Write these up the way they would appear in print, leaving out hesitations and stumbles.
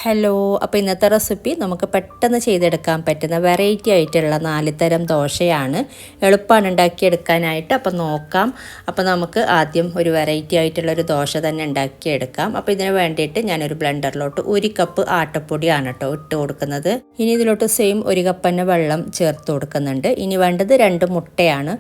Hello, അപ്പോൾ ഇന്നത്തെ recipe നമുക്ക് പെട്ടെന്ന് ചെയ്തെടുക്കാൻ പറ്റുന്ന വെറൈറ്റി ആയിട്ടുള്ള 4 തരം ദോശയാണ്. എളുപ്പമാണ് ഉണ്ടാക്കിയെടുക്കാനായിട്ട്. അപ്പോൾ നോക്കാം. അപ്പോൾ നമുക്ക് ആദ്യം ഒരു വെറൈറ്റി ആയിട്ടുള്ളൊരു ദോശ തന്നെ ഉണ്ടാക്കിയെടുക്കാം. അപ്പോൾ ഇതിന് വേണ്ടിയിട്ട് ഞാനൊരു ബ്ലെൻഡറിലോട്ട് 1 കപ്പ് ആട്ടപ്പൊടിയാണ് കേട്ടോ ഇട്ട് കൊടുക്കുന്നത്. ഇനി ഇതിലോട്ട് സെയിം 1 കപ്പ് തന്നെ വെള്ളം ചേർത്ത് കൊടുക്കുന്നുണ്ട്. ഇനി വേണ്ടത് 2 മുട്ടയാണ്.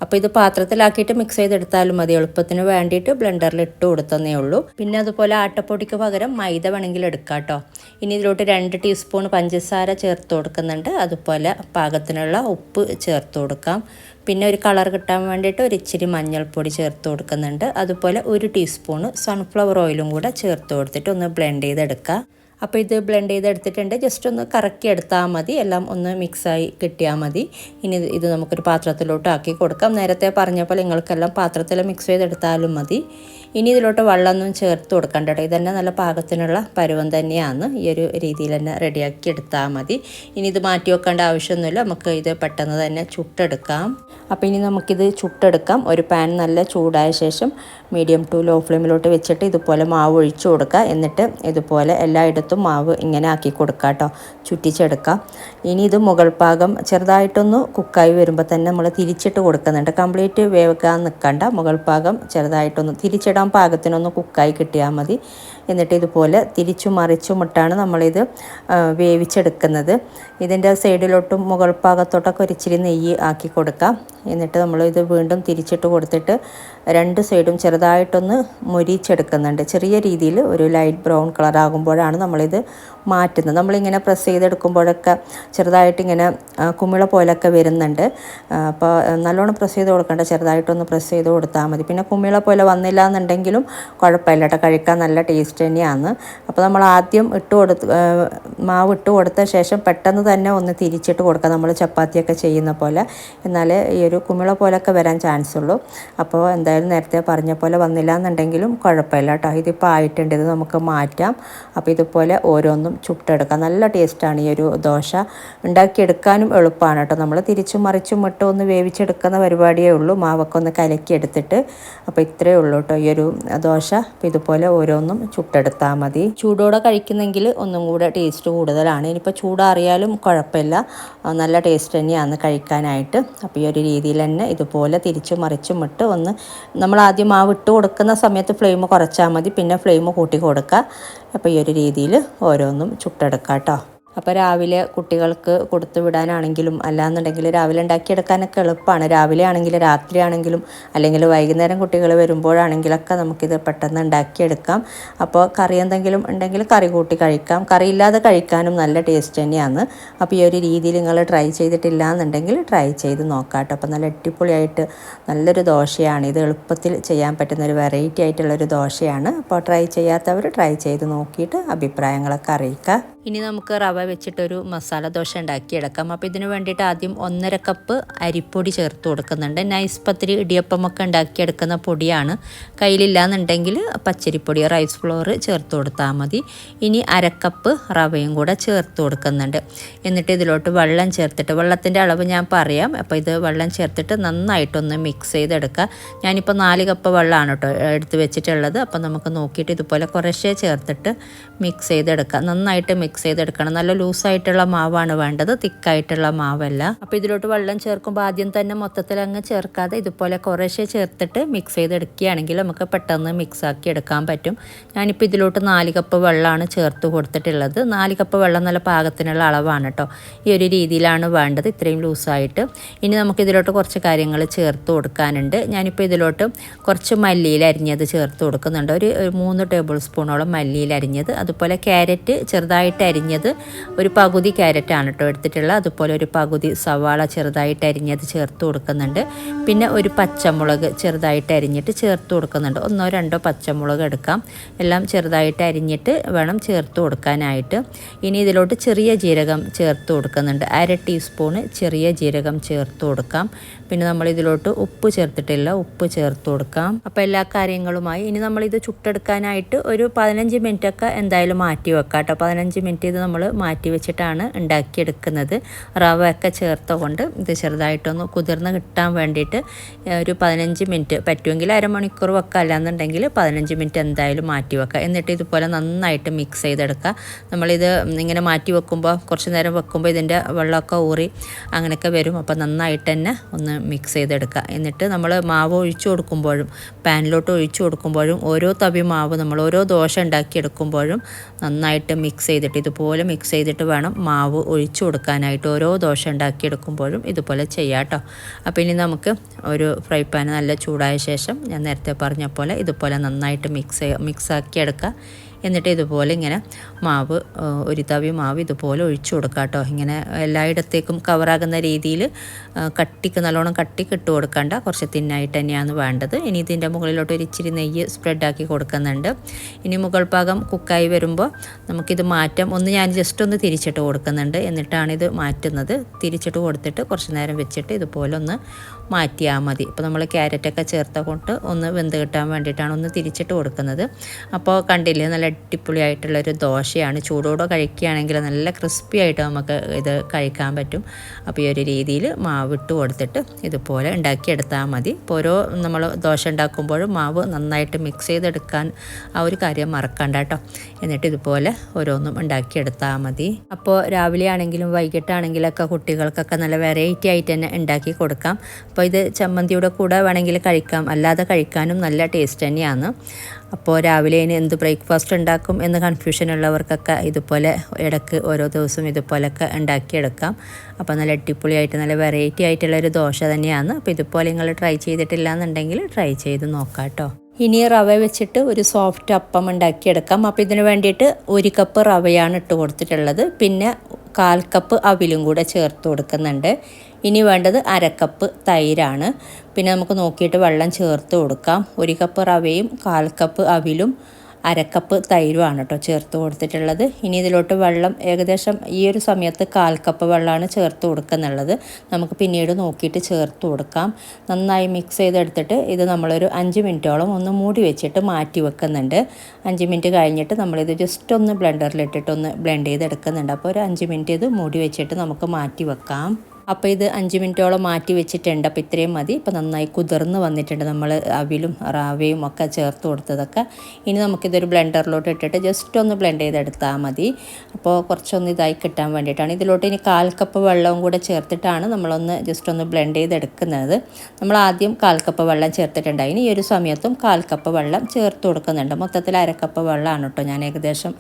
അപ്പോൾ ഇത് പാത്രത്തിലാക്കിയിട്ട് മിക്സ് ചെയ്തെടുത്താലും മതി. എളുപ്പത്തിന് വേണ്ടിയിട്ട് ബ്ലെൻഡറിൽ ഇട്ട് കൊടുത്തതേ ഉള്ളൂ. പിന്നെ അതുപോലെ ആട്ടപ്പൊടിക്ക് പകരം മൈദ വേണമെങ്കിൽ എടുക്കാം കേട്ടോ. ഇനി ഇതിലോട്ട് 2 ടീസ്പൂൺ പഞ്ചസാര ചേർത്ത് കൊടുക്കുന്നുണ്ട്. അതുപോലെ പാകത്തിനുള്ള ഉപ്പ് ചേർത്ത് കൊടുക്കാം. പിന്നെ ഒരു കളർ കിട്ടാൻ വേണ്ടിയിട്ട് ഒരു ഇച്ചിരി മഞ്ഞൾപ്പൊടി ചേർത്ത് കൊടുക്കുന്നുണ്ട്. അതുപോലെ 1 ടീസ്പൂൺ സൺഫ്ലവർ ഓയിലും കൂടെ ചേർത്ത് കൊടുത്തിട്ട് ഒന്ന് ബ്ലെൻഡ് ചെയ്തെടുക്കുക. അപ്പോൾ ഇത് ബ്ലെൻഡ് ചെയ്തെടുത്തിട്ടുണ്ട്. ജസ്റ്റ് ഒന്ന് കറക്കി എടുത്താൽ മതി. എല്ലാം ഒന്ന് മിക്സായി കിട്ടിയാൽ മതി. ഇനി ഇത് നമുക്കൊരു പാത്രത്തിലോട്ട് ആക്കി കൊടുക്കാം. നേരത്തെ പറഞ്ഞ പോലെ നിങ്ങൾക്കെല്ലാം പാത്രത്തിൽ മിക്സ് ചെയ്തെടുത്താലും മതി. ഇനി ഇതിലോട്ട് വെള്ളമൊന്നും ചേർത്ത് കൊടുക്കണ്ട കേട്ടോ. ഇതന്നെ നല്ല പാകത്തിനുള്ള പരുവം തന്നെയാണ്. ഈ ഒരു രീതിയിൽ തന്നെ റെഡിയാക്കി എടുത്താൽ മതി. ഇനി ഇത് മാറ്റി വെക്കേണ്ട ആവശ്യമൊന്നുമില്ല. നമുക്ക് ഇത് പെട്ടെന്ന് തന്നെ ചുട്ടെടുക്കാം. അപ്പോൾ ഇനി നമുക്കിത് ചുട്ടെടുക്കാം. ഒരു പാൻ നല്ല ചൂടായ ശേഷം മീഡിയം ടു ലോ ഫ്ലെയിമിലോട്ട് വെച്ചിട്ട് ഇതുപോലെ മാവ് ഒഴിച്ചു കൊടുക്കുക. എന്നിട്ട് ഇതുപോലെ എല്ലായിടത്തും മാവ് ഇങ്ങനെ ആക്കി കൊടുക്കുക കേട്ടോ. ചുറ്റിച്ചെടുക്കാം. ഇനി ഇത് മുകൾ ഭാഗം ചെറുതായിട്ടൊന്ന് കുക്കായി വരുമ്പോൾ തന്നെ നമ്മൾ തിരിച്ചിട്ട് കൊടുക്കുന്നുണ്ട്. കംപ്ലീറ്റ് വേവിക്കാൻ നിൽക്കണ്ട. മുകൾ ഭാഗം ചെറുതായിട്ടൊന്ന് തിരിച്ചിടാൻ പാകത്തിനൊന്ന് കുക്കായി കിട്ടിയാൽ മതി. എന്നിട്ട് ഇതുപോലെ തിരിച്ചും മറിച്ചും ഇട്ടാണ് നമ്മളിത് വേവിച്ചെടുക്കുന്നത്. ഇതിൻ്റെ സൈഡിലോട്ടും മുകൾ ഭാഗത്തോട്ടൊക്കെ ഒരിച്ചിരി നെയ്യ് ആക്കി കൊടുക്കാം. എന്നിട്ട് നമ്മളിത് വീണ്ടും തിരിച്ചിട്ട് കൊടുത്തിട്ട് 2 സൈഡും ചെറുതായിട്ടൊന്ന് മൊരിച്ചെടുക്കുന്നുണ്ട്. ചെറിയ രീതിയിൽ ഒരു ലൈറ്റ് ബ്രൗൺ കളർ ആകുമ്പോഴാണ് നമ്മളിത് മാറ്റുന്നത്. നമ്മളിങ്ങനെ പ്രസ് ചെയ്തെടുക്കുമ്പോഴൊക്കെ ചെറുതായിട്ടിങ്ങനെ കുമിള പോലൊക്കെ വരുന്നുണ്ട്. അപ്പോൾ നല്ലോണം പ്രസ് ചെയ്ത് കൊടുക്കേണ്ട. ചെറുതായിട്ടൊന്ന് പ്രസ് ചെയ്ത് കൊടുത്താൽ മതി. പിന്നെ കുമിള പോലെ വന്നില്ല എന്നുണ്ടെങ്കിലും കുഴപ്പമില്ല കേട്ടോ. കഴിക്കാൻ നല്ല ടേസ്റ്റ് തന്നെയാണ്. അപ്പോൾ നമ്മൾ ആദ്യം മാവ് ഇട്ട് കൊടുത്ത ശേഷം പെട്ടെന്ന് തന്നെ ഒന്ന് തിരിച്ചിട്ട് കൊടുക്കുക. നമ്മൾ ചപ്പാത്തിയൊക്കെ ചെയ്യുന്ന പോലെ. എന്നാലേ ഈ ഒരു കുമിള പോലൊക്കെ വരാൻ ചാൻസ് ഉള്ളൂ. അപ്പോൾ എന്തായാലും നേരത്തെ പറഞ്ഞ പോലെ വന്നില്ല എന്നുണ്ടെങ്കിലും കുഴപ്പമില്ല കേട്ടോ. ഇതിപ്പോൾ ആയിട്ടുണ്ട്. ഇത് നമുക്ക് മാറ്റാം. അപ്പോൾ ഇതുപോലെ ഓരോന്നും ചുട്ടെടുക്കാം. നല്ല ടേസ്റ്റാണ് ഈ ഒരു ദോശ. ഉണ്ടാക്കിയെടുക്കാനും എളുപ്പമാണ് കേട്ടോ. നമ്മൾ തിരിച്ചും മറിച്ചും ഇട്ട് ഒന്ന് വേവിച്ചെടുക്കുന്ന പരിപാടിയേ ഉള്ളൂ. മാവൊക്കെ ഒന്ന് കലക്കിയെടുത്തിട്ട്. അപ്പോൾ ഇത്രയേ ഉള്ളൂ കേട്ടോ ഈ ഒരു ദോശ. അപ്പോൾ ഇതുപോലെ ഓരോന്നും ചുട്ടെടുത്താൽ മതി. ചൂടോടെ കഴിക്കുന്നെങ്കിൽ ഒന്നും കൂടെ ടേസ്റ്റ് കൂടുതലാണ്. ഇനിയിപ്പോൾ ചൂടാറിയാലും കുഴപ്പമില്ല. നല്ല ടേസ്റ്റ് തന്നെയാണ് കഴിക്കാനായിട്ട്. അപ്പോൾ ഈ ഒരു രീതിയിൽ തന്നെ ഇതുപോലെ തിരിച്ചും മറിച്ചും ഇട്ട് ഒന്ന് നമ്മൾ ആദ്യം മാവ് ഇട്ട് കൊടുക്കുന്ന സമയത്ത് ഫ്ലെയിം കുറച്ചാൽ മതി. പിന്നെ ഫ്ലെയിം കൂട്ടി കൊടുക്കുക. അപ്പോൾ ഈ ഒരു രീതിയിൽ ഓരോന്നും ചുട്ടെടുക്കാം കേട്ടോ. അപ്പോൾ രാവിലെ കുട്ടികൾക്ക് കൊടുത്തു വിടാനാണെങ്കിലും അല്ലാന്നുണ്ടെങ്കിൽ രാവിലെ ഉണ്ടാക്കിയെടുക്കാനൊക്കെ എളുപ്പമാണ്. രാവിലെ ആണെങ്കിലും രാത്രി ആണെങ്കിലും അല്ലെങ്കിൽ വൈകുന്നേരം കുട്ടികൾ വരുമ്പോഴാണെങ്കിലൊക്കെ നമുക്കിത് പെട്ടെന്ന് ഉണ്ടാക്കിയെടുക്കാം. അപ്പോൾ കറി എന്തെങ്കിലും ഉണ്ടെങ്കിൽ കറി കൂട്ടി കഴിക്കാം. കറിയില്ലാതെ കഴിക്കാനും നല്ല ടേസ്റ്റ് തന്നെയാണ്. അപ്പോൾ ഈ ഒരു രീതിയിൽ നിങ്ങൾ ട്രൈ ചെയ്തിട്ടില്ല എന്നുണ്ടെങ്കിൽ ട്രൈ ചെയ്ത് നോക്കാം കേട്ടോ. അപ്പോൾ നല്ല അടിപൊളിയായിട്ട് നല്ലൊരു ദോശയാണ്. ഇത് എളുപ്പത്തിൽ ചെയ്യാൻ പറ്റുന്ന ഒരു വെറൈറ്റി ആയിട്ടുള്ളൊരു ദോശയാണ്. അപ്പോൾ ട്രൈ ചെയ്യാത്തവർ ട്രൈ ചെയ്ത് നോക്കിയിട്ട് അഭിപ്രായങ്ങളൊക്കെ അറിയിക്കുക. ഇനി നമുക്ക് റവ വെച്ചിട്ടൊരു മസാല ദോശ ഉണ്ടാക്കിയെടുക്കാം. അപ്പോൾ ഇതിന് വേണ്ടിയിട്ട് ആദ്യം 1.5 കപ്പ് അരിപ്പൊടി ചേർത്ത് കൊടുക്കുന്നുണ്ട്. നൈസ് പത്തിരി ഇടിയപ്പമൊക്കെ ഉണ്ടാക്കിയെടുക്കുന്ന പൊടിയാണ്. കയ്യിലില്ലാന്നുണ്ടെങ്കിൽ പച്ചരിപ്പൊടി റൈസ് ഫ്ലോർ ചേർത്ത് കൊടുത്താൽ മതി. ഇനി 1/2 കപ്പ് റവയും കൂടെ ചേർത്ത് കൊടുക്കുന്നുണ്ട്. എന്നിട്ട് ഇതിലോട്ട് വെള്ളം ചേർത്തിട്ട്, വെള്ളത്തിൻ്റെ അളവ് ഞാൻ പറയാം. അപ്പോൾ ഇത് വെള്ളം ചേർത്തിട്ട് നന്നായിട്ടൊന്ന് മിക്സ് ചെയ്തെടുക്കുക. ഞാനിപ്പോൾ 4 കപ്പ് വെള്ളമാണ് കേട്ടോ എടുത്ത് വെച്ചിട്ടുള്ളത്. അപ്പോൾ നമുക്ക് നോക്കിയിട്ട് ഇതുപോലെ കുറേശ്ശേ ചേർത്തിട്ട് മിക്സ് ചെയ്തെടുക്കുക. നന്നായിട്ട് മിക്സ് ചെയ്തെടുക്കണം. നല്ല ലൂസായിട്ടുള്ള മാവാണ് വേണ്ടത്, തിക്കായിട്ടുള്ള മാവല്ല. അപ്പോൾ ഇതിലോട്ട് വെള്ളം ചേർക്കുമ്പോൾ ആദ്യം തന്നെ മൊത്തത്തിൽ അങ്ങ് ചേർക്കാതെ ഇതുപോലെ കുറേശ്ശേ ചേർത്തിട്ട് മിക്സ് ചെയ്തെടുക്കുകയാണെങ്കിൽ നമുക്ക് പെട്ടെന്ന് മിക്സ് ആക്കി എടുക്കാൻ പറ്റും. ഞാനിപ്പോൾ ഇതിലോട്ട് 4 കപ്പ് വെള്ളമാണ് ചേർത്ത് കൊടുത്തിട്ടുള്ളത്. 4 കപ്പ് വെള്ളം നല്ല പാകത്തിനുള്ള അളവാണ് കേട്ടോ. ഈ ഒരു രീതിയിലാണ് വേണ്ടത്, ഇത്രയും ലൂസായിട്ട്. ഇനി നമുക്ക് ഇതിലോട്ട് കുറച്ച് കാര്യങ്ങൾ ചേർത്ത് കൊടുക്കാനുണ്ട്. ഞാനിപ്പോൾ ഇതിലോട്ട് കുറച്ച് മല്ലിയില അരിഞ്ഞത് ചേർത്ത് കൊടുക്കുന്നുണ്ട്. ഒരു 3 ടേബിൾ സ്പൂണോളം മല്ലിയില അരിഞ്ഞത്. അതുപോലെ ക്യാരറ്റ് ചെറുതായിട്ട് അരിഞ്ഞത്, ഒരു പകുതി ക്യാരറ്റാണ് കേട്ടോ എടുത്തിട്ടുള്ളത്. അതുപോലെ ഒരു പകുതി സവാള ചെറുതായിട്ട് അരിഞ്ഞത് ചേർത്ത് കൊടുക്കുന്നുണ്ട്. പിന്നെ ഒരു പച്ചമുളക് ചെറുതായിട്ട് അരിഞ്ഞിട്ട് ചേർത്ത് കൊടുക്കുന്നുണ്ട്. 1-2 പച്ചമുളക് എടുക്കാം. എല്ലാം ചെറുതായിട്ട് അരിഞ്ഞിട്ട് വേണം ചേർത്ത് കൊടുക്കാനായിട്ട്. ഇനി ഇതിലോട്ട് ചെറിയ ജീരകം ചേർത്ത് കൊടുക്കുന്നുണ്ട്. 1/2 ടീസ്പൂണ് ചെറിയ ജീരകം ചേർത്ത് കൊടുക്കാം. പിന്നെ നമ്മൾ ഇതിലോട്ട് ഉപ്പ് ചേർത്തിട്ടില്ല, ഉപ്പ് ചേർത്ത് കൊടുക്കാം. അപ്പോൾ എല്ലാ കാര്യങ്ങളുമായി ഇനി നമ്മളിത് ചുട്ടെടുക്കാനായിട്ട് ഒരു 15 മിനിറ്റൊക്കെ എന്തായാലും മാറ്റി വെക്കാം കേട്ടോ. 15 മിനിറ്റ് ഇത് നമ്മൾ മാറ്റി വെച്ചിട്ടാണ് ഉണ്ടാക്കിയെടുക്കുന്നത്. റവയൊക്കെ ചേർത്തുകൊണ്ട് ഇത് ചെറുതായിട്ടൊന്ന് കുതിർന്ന് കിട്ടാൻ വേണ്ടിയിട്ട് ഒരു 15 മിനിറ്റ്, പറ്റുമെങ്കിൽ അരമണിക്കൂർ വെക്കാം, അല്ലാന്നുണ്ടെങ്കിൽ 15 മിനിറ്റ് എന്തായാലും മാറ്റി വെക്കാം. എന്നിട്ട് ഇതുപോലെ നന്നായിട്ട് മിക്സ് ചെയ്തെടുക്കുക. നമ്മളിത് ഇങ്ങനെ മാറ്റി വെക്കുമ്പോൾ കുറച്ച് നേരം വെക്കുമ്പോൾ ഇതിൻ്റെ വെള്ളമൊക്കെ ഊറി അങ്ങനെയൊക്കെ വരും. അപ്പോൾ നന്നായിട്ട് തന്നെ ഒന്ന് മിക്സ് ചെയ്തെടുക്കുക. എന്നിട്ട് നമ്മൾ മാവ് ഒഴിച്ചു കൊടുക്കുമ്പോഴും പാനിലോട്ട് ഒഴിച്ചു കൊടുക്കുമ്പോഴും ഓരോ തവി മാവ് നമ്മൾ ഓരോ ദോശ ഉണ്ടാക്കിയെടുക്കുമ്പോഴും നന്നായിട്ട് മിക്സ് ചെയ്തിട്ട് ഇതുപോലെ മിക്സ് ചെയ്തിട്ട് വേണം മാവ് ഒഴിച്ചു കൊടുക്കാനായിട്ട്. ഓരോ ദോശ ഉണ്ടാക്കിയെടുക്കുമ്പോഴും ഇതുപോലെ ചെയ്യാം കേട്ടോ. അപ്പോൾ ഇനി നമുക്ക് ഒരു ഫ്രൈ പാൻ നല്ല ചൂടായ ശേഷം ഞാൻ നേരത്തെ പറഞ്ഞ പോലെ ഇതുപോലെ നന്നായിട്ട് മിക്സാക്കി എടുക്കുക. എന്നിട്ട് ഇതുപോലെ ഇങ്ങനെ മാവ് ഒരു തവി മാവ് ഇതുപോലെ ഒഴിച്ചു കൊടുക്കുക കേട്ടോ. ഇങ്ങനെ എല്ലായിടത്തേക്കും കവറാകുന്ന രീതിയിൽ നല്ലോണം കട്ടിക്ക് ഇട്ട് കൊടുക്കണ്ട, കുറച്ച് തിന്നായിട്ട് തന്നെയാണ് വേണ്ടത്. ഇനി ഇതിൻ്റെ മുകളിലോട്ട് ഒരു ഇച്ചിരി നെയ്യ് സ്പ്രെഡാക്കി കൊടുക്കുന്നുണ്ട്. ഇനി മുകൾ ഭാഗം കുക്കായി വരുമ്പോൾ നമുക്കിത് മാറ്റാം. ഞാൻ ജസ്റ്റ് ഒന്ന് തിരിച്ചിട്ട് കൊടുക്കുന്നുണ്ട്, എന്നിട്ടാണ് ഇത് മാറ്റുന്നത്. തിരിച്ചിട്ട് കൊടുത്തിട്ട് കുറച്ച് നേരം വെച്ചിട്ട് ഇതുപോലെ ഒന്ന് മാറ്റിയാൽ മതി. ഇപ്പോൾ നമ്മൾ ക്യാരറ്റൊക്കെ ചേർത്ത കൊണ്ട് ഒന്ന് വെന്ത് കിട്ടാൻ വേണ്ടിയിട്ടാണ് ഒന്ന് തിരിച്ചിട്ട് കൊടുക്കുന്നത്. അപ്പോൾ കണ്ടില്ലേ, നല്ല അടിപൊളിയായിട്ടുള്ളൊരു ദോശയാണ്. ചൂടോടെ കഴിക്കുകയാണെങ്കിൽ നല്ല ക്രിസ്പി ആയിട്ട് നമുക്ക് ഇത് കഴിക്കാൻ പറ്റും. അപ്പോൾ ഈ ഒരു രീതിയിൽ മാവ് ഇട്ട് കൊടുത്തിട്ട് ഇതുപോലെ ഉണ്ടാക്കിയെടുത്താൽ മതി. ഇപ്പോൾ ഓരോ നമ്മൾ ദോശ ഉണ്ടാക്കുമ്പോഴും മാവ് നന്നായിട്ട് മിക്സ് ചെയ്തെടുക്കാൻ ആ ഒരു കാര്യം മറക്കണ്ട കേട്ടോ. എന്നിട്ട് ഇതുപോലെ ഓരോന്നും ഉണ്ടാക്കിയെടുത്താൽ മതി. അപ്പോൾ രാവിലെ ആണെങ്കിലും വൈകിട്ടാണെങ്കിലൊക്കെ കുട്ടികൾക്കൊക്കെ നല്ല വെറൈറ്റി ആയിട്ട് തന്നെ ഉണ്ടാക്കി കൊടുക്കാം. അപ്പോൾ ഇത് ചമ്മന്തിയുടെ കൂടെ വേണമെങ്കിൽ കഴിക്കാം, അല്ലാതെ കഴിക്കാനും നല്ല ടേസ്റ്റ് തന്നെയാണ്. അപ്പോൾ രാവിലെ ഇനി എന്ത് ബ്രേക്ക്ഫാസ്റ്റ് ഉണ്ടാക്കും എന്ന് കൺഫ്യൂഷൻ ഉള്ളവർക്കൊക്കെ ഇതുപോലെ ഇടയ്ക്ക് ഓരോ ദിവസവും ഇതുപോലൊക്കെ ഉണ്ടാക്കിയെടുക്കാം. അപ്പോൾ നല്ല അടിപൊളിയായിട്ട് നല്ല വെറൈറ്റി ആയിട്ടുള്ളൊരു ദോശ തന്നെയാണ്. അപ്പോൾ ഇതുപോലെ നിങ്ങൾ ട്രൈ ചെയ്തിട്ടില്ല എന്നുണ്ടെങ്കിൽ ട്രൈ ചെയ്ത് നോക്കാം കേട്ടോ. ഇനി റവ വെച്ചിട്ട് ഒരു സോഫ്റ്റ് അപ്പം ഉണ്ടാക്കിയെടുക്കാം. അപ്പോൾ ഇതിന് വേണ്ടിയിട്ട് 1 കപ്പ് റവയാണ് ഇട്ട് കൊടുത്തിട്ടുള്ളത്. പിന്നെ 1/4 കപ്പ് അവിലും കൂടെ ചേർത്ത് കൊടുക്കുന്നുണ്ട്. ഇനി വേണ്ടത് 1/2 കപ്പ് തൈരാണ്. പിന്നെ നമുക്ക് നോക്കിയിട്ട് വെള്ളം ചേർത്ത് കൊടുക്കാം. 1 കപ്പ് റവയും 1/4 കപ്പ് അവിലും 1/2 കപ്പ് തൈരുമാണ് കേട്ടോ ചേർത്ത് കൊടുത്തിട്ടുള്ളത്. ഇനി ഇതിലോട്ട് വെള്ളം ഏകദേശം ഈ ഒരു സമയത്ത് 1/4 കപ്പ് വെള്ളമാണ് ചേർത്ത് കൊടുക്കുന്നുള്ളത്. നമുക്ക് പിന്നീട് നോക്കിയിട്ട് ചേർത്ത് കൊടുക്കാം. നന്നായി മിക്സ് ചെയ്തെടുത്തിട്ട് ഇത് നമ്മളൊരു 5 മിനിറ്റോളം ഒന്ന് മൂടി വെച്ചിട്ട് മാറ്റി വെക്കുന്നുണ്ട്. 5 മിനിറ്റ് കഴിഞ്ഞിട്ട് നമ്മളിത് ജസ്റ്റ് ഒന്ന് ബ്ലെൻഡറിലിട്ടിട്ട് ഒന്ന് ബ്ലെൻഡ് ചെയ്തെടുക്കുന്നുണ്ട്. അപ്പോൾ ഒരു 5 മിനിറ്റ് ഇത് മൂടി വെച്ചിട്ട് നമുക്ക് മാറ്റി വെക്കാം. അപ്പോൾ ഇത് 5 മിനിറ്റോളം മാറ്റി വെച്ചിട്ടുണ്ട്. അപ്പോൾ ഇത്രയും മതി. ഇപ്പോൾ നന്നായി കുതിർന്ന് വന്നിട്ടുണ്ട് നമ്മൾ അവിലും റവയും ഒക്കെ ചേർത്ത് കൊടുത്തതൊക്കെ. ഇനി നമുക്കിതൊരു ബ്ലെൻഡറിലോട്ട് ഇട്ടിട്ട് ജസ്റ്റ് ഒന്ന് ബ്ലെൻഡ് ചെയ്തെടുത്താൽ മതി. അപ്പോൾ കുറച്ചൊന്ന് ഇതായി കിട്ടാൻ വേണ്ടിയിട്ടാണ്. ഇതിലോട്ട് ഇനി 1/4 കപ്പ് വെള്ളവും കൂടെ ചേർത്തിട്ടാണ് നമ്മളൊന്ന് ജസ്റ്റ് ഒന്ന് ബ്ലെൻഡ് ചെയ്തെടുക്കുന്നത്. നമ്മൾ ആദ്യം 1/4 കപ്പ് വെള്ളം ചേർത്തിട്ടുണ്ടായി. ഈ ഒരു സമയത്തും 1/4 കപ്പ് വെള്ളം ചേർത്ത് കൊടുക്കുന്നുണ്ട്. മൊത്തത്തിൽ 1/2 കപ്പ് വെള്ളമാണ് കേട്ടോ ഞാൻ ഏകദേശം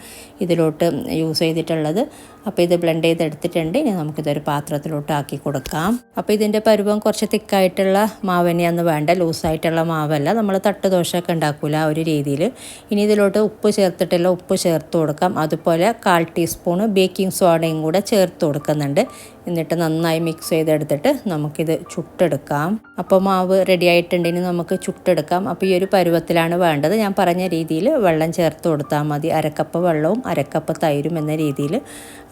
ഇതിലോട്ട് യൂസ് ചെയ്തിട്ടുള്ളത്. അപ്പോൾ ഇത് ബ്ലെൻഡ് ചെയ്തെടുത്തിട്ടുണ്ട്. ഇനി നമുക്കിതൊരു പാത്രത്തിലോട്ട് ആക്കി കൊടുക്കാം. അപ്പോൾ ഇതിൻ്റെ പരുവം കുറച്ച് തിക്കായിട്ടുള്ള മാവ് തന്നെയാണ് വേണ്ട, ലൂസായിട്ടുള്ള മാവല്ല. നമ്മൾ തട്ട് ദോശയൊക്കെ ഉണ്ടാക്കില്ല ആ ഒരു രീതിയിൽ. ഇനി ഇതിലോട്ട് ഉപ്പ് ചേർത്തിട്ടില്ല, ഉപ്പ് ചേർത്ത് കൊടുക്കാം. അതുപോലെ 1/4 ടീസ്പൂണ് ബേക്കിംഗ് സോഡയും കൂടെ ചേർത്ത് കൊടുക്കുന്നുണ്ട്. എന്നിട്ട് നന്നായി മിക്സ് ചെയ്തെടുത്തിട്ട് നമുക്കിത് ചുട്ടെടുക്കാം. അപ്പോൾ മാവ് റെഡി ആയിട്ടുണ്ടെങ്കിൽ നമുക്ക് ചുട്ടെടുക്കാം. അപ്പോൾ ഈ ഒരു പരുവത്തിലാണ് വേണ്ടത്. ഞാൻ പറഞ്ഞ രീതിയിൽ വെള്ളം ചേർത്ത് കൊടുത്താൽ മതി. 1/2 കപ്പ് വെള്ളവും 1/2 കപ്പ് തൈരും എന്ന രീതിയിൽ.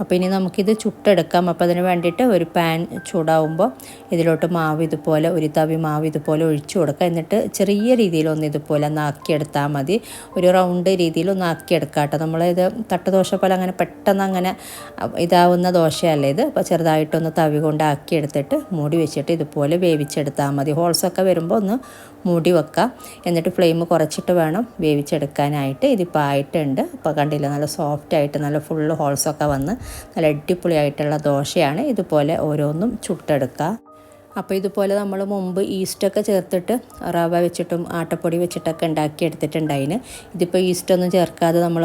അപ്പോൾ ഇനി നമുക്കിത് ചുട്ടെടുക്കാം. അപ്പോൾ അതിന് വേണ്ടിയിട്ട് ഒരു പാൻ ചൂടാവുമ്പോൾ ഇതിലോട്ട് മാവ് ഇതുപോലെ ഒരു തവി മാവ് ഇതുപോലെ ഒഴിച്ചു കൊടുക്കുക. എന്നിട്ട് ചെറിയ രീതിയിലൊന്ന് ഇതുപോലെ ഒന്ന് ആക്കിയെടുത്താൽ മതി. ഒരു റൗണ്ട് രീതിയിലൊന്ന് ആക്കിയെടുക്കാം കേട്ടോ. നമ്മളിത് തട്ട് ദോശ പോലെ അങ്ങനെ പെട്ടെന്ന് അങ്ങനെ ഇതാവുന്ന ദോശയല്ല ഇത്. അപ്പോൾ ചെറുതായിട്ടൊന്ന് തവി കൊണ്ട് ആക്കിയെടുത്തിട്ട് മൂടി വെച്ചിട്ട് ഇതുപോലെ വേവിച്ചെടുത്താൽ മതി. ഹോൾസൊക്കെ വരുമ്പോൾ ഒന്ന് മൂടി വെക്കാം. എന്നിട്ട് ഫ്ലെയിം കുറച്ചിട്ട് വേണം വേവിച്ചെടുക്കാനായിട്ട്. ഇതിപ്പോൾ ആയിട്ടുണ്ട്. അപ്പോൾ കണ്ടില്ല, നല്ല സോഫ്റ്റായിട്ട് നല്ല ഫുള്ള് ഹോൾസൊക്കെ വന്ന് നല്ല അടിപൊളിയായിട്ടുള്ള ദോശയാണ്. ഇതുപോലെ ഓരോന്നും ചുട്ടെടുക്കുക. അപ്പോൾ ഇതുപോലെ നമ്മൾ മുമ്പ് ഈസ്റ്റൊക്കെ ചേർത്തിട്ട് റവ വെച്ചിട്ടും ആട്ടപ്പൊടി വെച്ചിട്ടൊക്കെ ഉണ്ടാക്കിയെടുത്തിട്ടുണ്ടായിന്. ഇതിപ്പോൾ ഈസ്റ്റൊന്നും ചേർക്കാതെ നമ്മൾ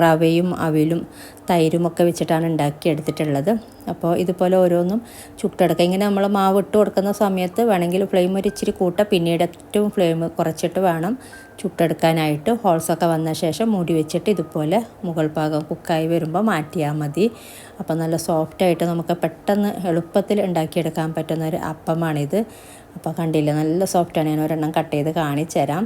റവയും അവിലും തൈരുമൊക്കെ വെച്ചിട്ടാണ് ഉണ്ടാക്കിയെടുത്തിട്ടുള്ളത്. അപ്പോൾ ഇതുപോലെ ഓരോന്നും ചുട്ടെടുക്കുക. ഇങ്ങനെ നമ്മൾ മാവ് ഇട്ട് കൊടുക്കുന്ന സമയത്ത് വേണമെങ്കിൽ ഫ്ലെയിം ഒരു ഇച്ചിരി കൂട്ടുക, പിന്നീട് ഏറ്റവും ഫ്ലെയിം കുറച്ചിട്ട് വേണം ചുട്ടെടുക്കാനായിട്ട്. ഹോൾസൊക്കെ വന്ന ശേഷം മൂടി വെച്ചിട്ട് ഇതുപോലെ മുകൾ ഭാഗം കുക്കായി വരുമ്പോൾ മാറ്റിയാൽ മതി. അപ്പോൾ നല്ല സോഫ്റ്റായിട്ട് നമുക്ക് പെട്ടെന്ന് എളുപ്പത്തിൽ ഉണ്ടാക്കിയെടുക്കാൻ പറ്റുന്ന ഒരു അപ്പമാണിത്. അപ്പോൾ കണ്ടില്ല, നല്ല സോഫ്റ്റാണ്. ഞാൻ ഒരെണ്ണം കട്ട് ചെയ്ത് കാണിച്ചു തരാം.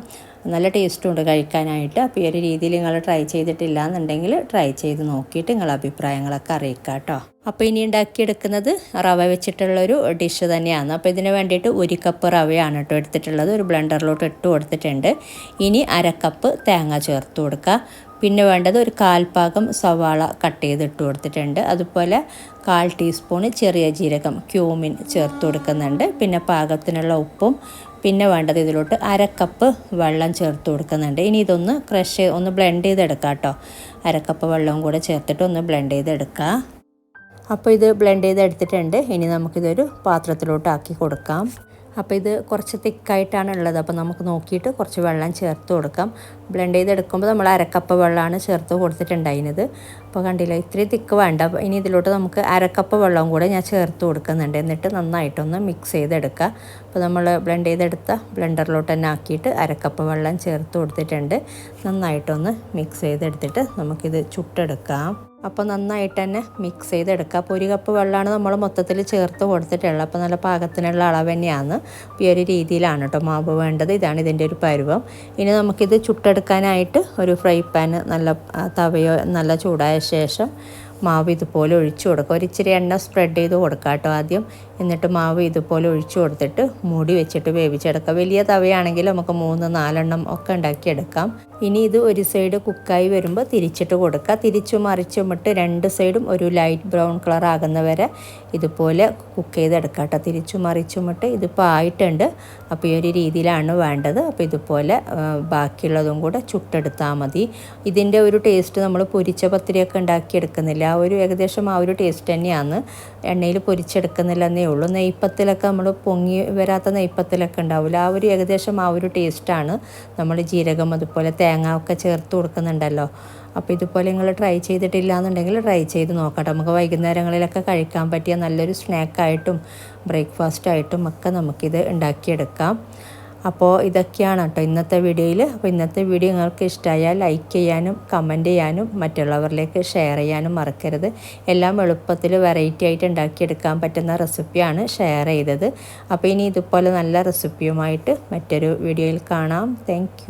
നല്ല ടേസ്റ്റും ഉണ്ട് കഴിക്കാനായിട്ട്. അപ്പോൾ ഈ ഒരു രീതിയിൽ നിങ്ങൾ ട്രൈ ചെയ്തിട്ടില്ല എന്നുണ്ടെങ്കിൽ ട്രൈ ചെയ്ത് നോക്കിയിട്ട് നിങ്ങളുടെ അഭിപ്രായങ്ങളൊക്കെ അറിയിക്കുക കേട്ടോ. അപ്പോൾ ഇനി ഉണ്ടാക്കിയെടുക്കുന്നത് റവ വെച്ചിട്ടുള്ളൊരു ഡിഷ് തന്നെയാണ്. അപ്പോൾ ഇതിന് വേണ്ടിയിട്ട് 1 കപ്പ് റവയാണ് കേട്ടോ എടുത്തിട്ടുള്ളത്. ഒരു ബ്ലെൻഡറിലോട്ട് ഇട്ട് കൊടുത്തിട്ടുണ്ട്. ഇനി 1/2 കപ്പ് തേങ്ങ ചേർത്ത് കൊടുക്കുക. പിന്നെ വേണ്ടത് ഒരു 1/4 ഭാഗം സവാള കട്ട് ചെയ്തിട്ട് കൊടുത്തിട്ടുണ്ട്. അതുപോലെ 1/4 ടീസ്പൂണ് ചെറിയ ജീരകം ക്യൂമിൻ ചേർത്ത് കൊടുക്കുന്നുണ്ട്. പിന്നെ പാകത്തിനുള്ള ഉപ്പും, പിന്നെ വേണ്ടത് ഇതിലോട്ട് 1/2 കപ്പ് വെള്ളം ചേർത്ത് കൊടുക്കുന്നുണ്ട്. ഇനി ഇതൊന്ന് ഒന്ന് ബ്ലെൻഡ് ചെയ്തെടുക്കാം കേട്ടോ. 1/2 കപ്പ് വെള്ളവും കൂടെ ചേർത്തിട്ട് ഒന്ന് ബ്ലെൻഡ് ചെയ്തെടുക്കുക. അപ്പോൾ ഇത് ബ്ലെൻഡ് ചെയ്തെടുത്തിട്ടുണ്ട്. ഇനി നമുക്കിതൊരു പാത്രത്തിലോട്ട് ആക്കി കൊടുക്കാം. അപ്പോൾ ഇത് കുറച്ച് തിക്കായിട്ടാണ് ഉള്ളത്. അപ്പോൾ നമുക്ക് നോക്കിയിട്ട് കുറച്ച് വെള്ളം ചേർത്ത് കൊടുക്കാം. ബ്ലെൻഡ് ചെയ്തെടുക്കുമ്പോൾ നമ്മൾ 1/2 കപ്പ് വെള്ളമാണ് ചേർത്ത് കൊടുത്തിട്ടുണ്ടായിരുന്നത്. അപ്പോൾ കണ്ടില്ല, ഇത്രയും തിക്ക് വേണ്ട. അപ്പോൾ ഇനി ഇതിലോട്ട് നമുക്ക് 1/2 കപ്പ് വെള്ളവും കൂടെ ഞാൻ ചേർത്ത് കൊടുക്കുന്നുണ്ട്. എന്നിട്ട് നന്നായിട്ടൊന്ന് മിക്സ് ചെയ്തെടുക്കുക. അപ്പോൾ നമ്മൾ ബ്ലെൻഡ് ചെയ്തെടുത്ത ബ്ലെൻഡറിലോട്ട് തന്നെ ആക്കിയിട്ട് 1/2 കപ്പ് വെള്ളം ചേർത്ത് കൊടുത്തിട്ടുണ്ട്. നന്നായിട്ടൊന്ന് മിക്സ് ചെയ്തെടുത്തിട്ട് നമുക്കിത് ചുട്ടെടുക്കാം. അപ്പോൾ നന്നായിട്ട് തന്നെ മിക്സ് ചെയ്തെടുക്കുക. അപ്പോൾ 1 കപ്പ് വെള്ളമാണ് നമ്മൾ മൊത്തത്തിൽ ചേർത്ത് കൊടുത്തിട്ടുള്ളത്. അപ്പോൾ നല്ല പാകത്തിനുള്ള അളവ് തന്നെയാണ്. ഈ ഒരു രീതിയിലാണ് കേട്ടോ മാവ് വേണ്ടത്. ഇതാണ് ഇതിൻ്റെ ഒരു പരുവം. ഇനി നമുക്കിത് ചുട്ടെടുക്കാനായിട്ട് ഒരു ഫ്രൈ പാൻ, നല്ല തവയോ നല്ല ചൂടായ ശേഷം മാവ് ഇതുപോലെ ഒഴിച്ചു കൊടുക്കുക. ഒരിച്ചിരി എണ്ണ സ്പ്രെഡ് ചെയ്ത് കൊടുക്കുക കേട്ടോ ആദ്യം. എന്നിട്ട് മാവ് ഇതുപോലെ ഒഴിച്ചു കൊടുത്തിട്ട് മൂടി വെച്ചിട്ട് വേവിച്ചെടുക്കുക. വലിയ തവയാണെങ്കിൽ നമുക്ക് 3-4 എണ്ണം ഒക്കെ ഉണ്ടാക്കിയെടുക്കാം. ഇനി ഇത് ഒരു സൈഡ് കുക്കായി വരുമ്പോൾ തിരിച്ചിട്ട് കൊടുക്കുക. തിരിച്ചും മറിച്ചും ഇട്ട് 2 സൈഡും ഒരു ലൈറ്റ് ബ്രൗൺ കളർ ആകുന്നവരെ ഇതുപോലെ കുക്ക് ചെയ്തെടുക്കുക കേട്ടോ. തിരിച്ചും മറിച്ചും ഇട്ട് ഇതിപ്പോൾ ആയിട്ടുണ്ട്. അപ്പോൾ ഈ ഒരു രീതിയിലാണ് വേണ്ടത്. അപ്പോൾ ഇതുപോലെ ബാക്കിയുള്ളതും കൂടെ ചുട്ടെടുത്താൽ മതി. ഇതിൻ്റെ ഒരു ടേസ്റ്റ് നമ്മൾ പൊരിച്ച പത്തിരിയൊക്കെ ഉണ്ടാക്കിയെടുക്കുന്നില്ല, ഏകദേശം ആ ഒരു ടേസ്റ്റ് തന്നെയാണ്. എണ്ണയിൽ പൊരിച്ചെടുക്കുന്നില്ലെന്നേ ഉള്ളൂ. നെയ്പ്പത്തിലൊക്കെ നമ്മൾ പൊങ്ങി വരാത്ത നെയ്പ്പത്തിലൊക്കെ ഉണ്ടാവില്ല, ഏകദേശം ആ ഒരു ടേസ്റ്റാണ്. നമ്മൾ ജീരകം അതുപോലെ തേങ്ങ ഒക്കെ ചേർത്ത് കൊടുക്കുന്നുണ്ടല്ലോ. അപ്പോൾ ഇതുപോലെ നിങ്ങൾ ട്രൈ ചെയ്തിട്ടില്ല എന്നുണ്ടെങ്കിൽ ട്രൈ ചെയ്ത് നോക്കട്ടെ. നമുക്ക് വൈകുന്നേരങ്ങളിലൊക്കെ കഴിക്കാൻ പറ്റിയ നല്ലൊരു സ്നാക്കായിട്ടും ബ്രേക്ക്ഫാസ്റ്റായിട്ടും ഒക്കെ നമുക്കിത് ഉണ്ടാക്കിയെടുക്കാം. അപ്പോൾ ഇതൊക്കെയാണ് കേട്ടോ ഇന്നത്തെ വീഡിയോയിൽ. അപ്പോൾ ഇന്നത്തെ വീഡിയോ നിങ്ങൾക്ക് ഇഷ്ടമായാൽ ലൈക്ക് ചെയ്യാനും കമൻറ്റ് ചെയ്യാനും മറ്റുള്ളവരിലേക്ക് ഷെയർ ചെയ്യാനും മറക്കരുത്. എല്ലാം എളുപ്പത്തിൽ വെറൈറ്റി ആയിട്ട് ഉണ്ടാക്കിയെടുക്കാൻ പറ്റുന്ന റെസിപ്പിയാണ് ഷെയർ ചെയ്തത്. അപ്പോൾ ഇനി ഇതുപോലെ നല്ല റെസിപ്പിയുമായിട്ട് മറ്റൊരു വീഡിയോയിൽ കാണാം. താങ്ക്